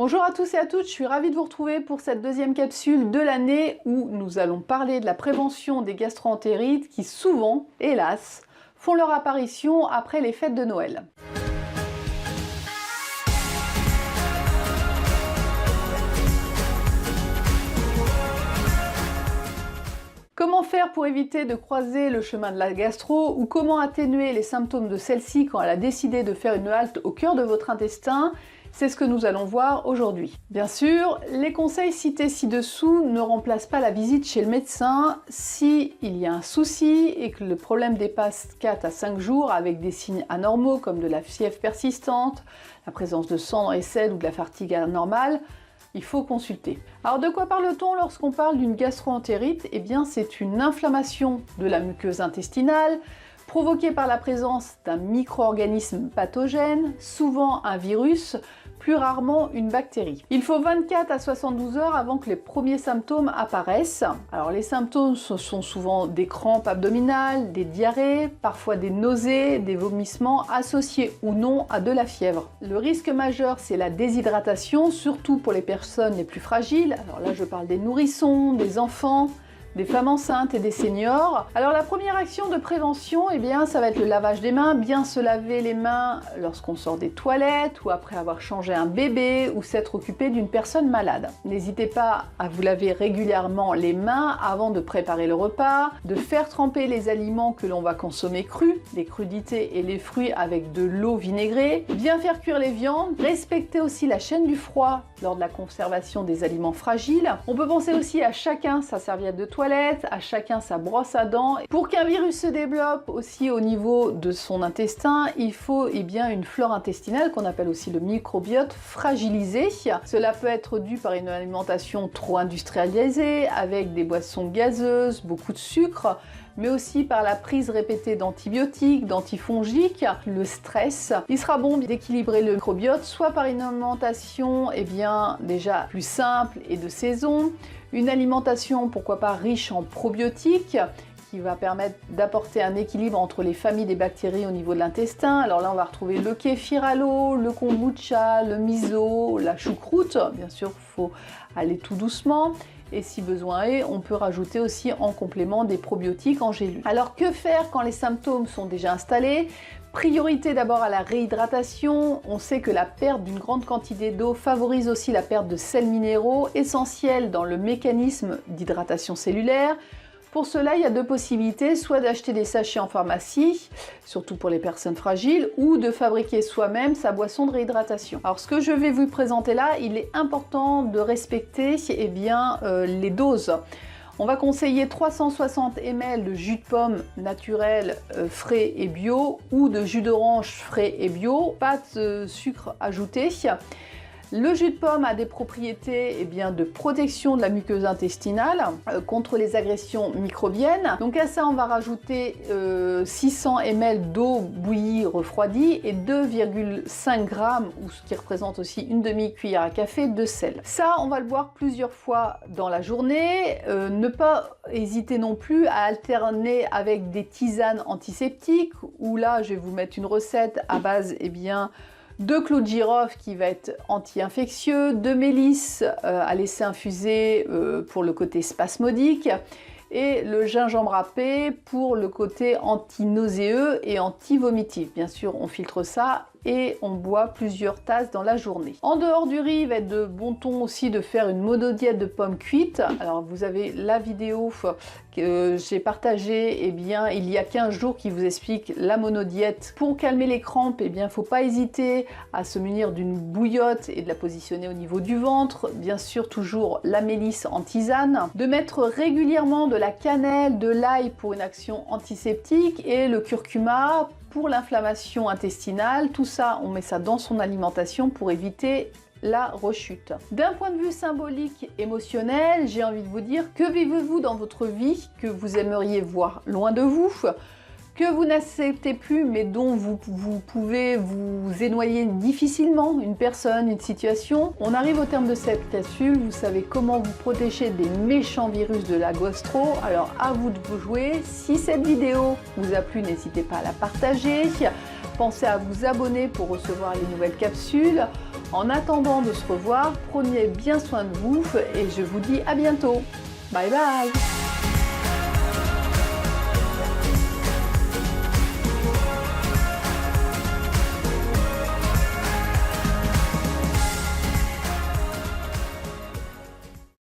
Bonjour à tous et à toutes, je suis ravie de vous retrouver pour cette deuxième capsule de l'année où nous allons parler de la prévention des gastro-entérites qui souvent, hélas, font leur apparition après les fêtes de Noël. Comment faire pour éviter de croiser le chemin de la gastro ou comment atténuer les symptômes de celle-ci quand elle a décidé de faire une halte au cœur de votre intestin? C'est ce que nous allons voir aujourd'hui. Bien sûr, les conseils cités ci-dessous ne remplacent pas la visite chez le médecin si il y a un souci et que le problème dépasse 4 à 5 jours avec des signes anormaux comme de la fièvre persistante, la présence de sang dans les selles ou de la fatigue anormale. Il faut consulter. Alors de quoi parle-t-on lorsqu'on parle d'une gastro-entérite? Eh bien c'est une inflammation de la muqueuse intestinale provoquée par la présence d'un micro-organisme pathogène, souvent un virus, plus rarement une bactérie. Il faut 24 à 72 heures avant que les premiers symptômes apparaissent. Alors les symptômes sont souvent des crampes abdominales, des diarrhées, parfois des nausées, des vomissements associés ou non à de la fièvre. Le risque majeur, c'est la déshydratation, surtout pour les personnes les plus fragiles. Alors là, je parle des nourrissons, des enfants, des femmes enceintes et des seniors. Alors la première action de prévention, eh bien, ça va être le lavage des mains, bien se laver les mains lorsqu'on sort des toilettes ou après avoir changé un bébé ou s'être occupé d'une personne malade. N'hésitez pas à vous laver régulièrement les mains avant de préparer le repas, de faire tremper les aliments que l'on va consommer crus, les crudités et les fruits avec de l'eau vinaigrée, bien faire cuire les viandes, respecter aussi la chaîne du froid lors de la conservation des aliments fragiles. On peut penser aussi à chacun sa serviette de toilette, à chacun sa brosse à dents. Pour qu'un virus se développe aussi au niveau de son intestin, il faut une flore intestinale qu'on appelle aussi le microbiote fragilisé. Cela peut être dû par une alimentation trop industrialisée, avec des boissons gazeuses, beaucoup de sucre, mais aussi par la prise répétée d'antibiotiques, d'antifongiques, le stress. Il sera bon d'équilibrer le microbiote, soit par une alimentation déjà plus simple et de saison, une alimentation pourquoi pas riche en probiotiques, qui va permettre d'apporter un équilibre entre les familles des bactéries au niveau de l'intestin. Alors là, on va retrouver le kéfir à l'eau, le kombucha, le miso, la choucroute. Bien sûr, il faut aller tout doucement. Et si besoin est, on peut rajouter aussi en complément des probiotiques en gélule. Alors que faire quand les symptômes sont déjà installés? Priorité d'abord à la réhydratation. On sait que la perte d'une grande quantité d'eau favorise aussi la perte de sels minéraux essentiels dans le mécanisme d'hydratation cellulaire. Pour cela, il y a deux possibilités, soit d'acheter des sachets en pharmacie, surtout pour les personnes fragiles, ou de fabriquer soi-même sa boisson de réhydratation. Alors ce que je vais vous présenter là, il est important de respecter les doses. On va conseiller 360 ml de jus de pomme naturel frais et bio ou de jus d'orange frais et bio, pas de sucre ajouté. Le jus de pomme a des propriétés de protection de la muqueuse intestinale contre les agressions microbiennes. Donc à ça, on va rajouter 600 ml d'eau bouillie refroidie et 2,5 g, ou ce qui représente aussi une demi-cuillère à café de sel. Ça, on va le boire plusieurs fois dans la journée. Ne pas hésiter non plus à alterner avec des tisanes antiseptiques, où là, je vais vous mettre une recette à base de clou de girofle qui va être anti-infectieux, de mélisse à laisser infuser pour le côté spasmodique, et le gingembre râpé pour le côté anti-nauséeux et anti-vomitif. Bien sûr, on filtre ça et on boit plusieurs tasses dans la journée. En dehors du riz, il va être de bon ton aussi de faire une monodiète de pommes cuites. Alors vous avez la vidéo que j'ai partagée il y a 15 jours qui vous explique la monodiète. Pour calmer les crampes, il ne faut pas hésiter à se munir d'une bouillotte et de la positionner au niveau du ventre. Bien sûr, toujours la mélisse en tisane. De mettre régulièrement de la cannelle, de l'ail pour une action antiseptique et le curcuma pour l'inflammation intestinale. Tout ça, on met ça dans son alimentation pour éviter la rechute. D'un point de vue symbolique, émotionnel, j'ai envie de vous dire, que vivez-vous dans votre vie que vous aimeriez voir loin de vous, que vous n'acceptez plus mais dont vous pouvez vous éloigner difficilement, une personne, une situation. On arrive au terme de cette capsule, vous savez comment vous protéger des méchants virus de la gastro, alors à vous de vous jouer. Si cette vidéo vous a plu, n'hésitez pas à la partager. Pensez à vous abonner pour recevoir les nouvelles capsules. En attendant de se revoir, prenez bien soin de vous et je vous dis à bientôt. Bye bye!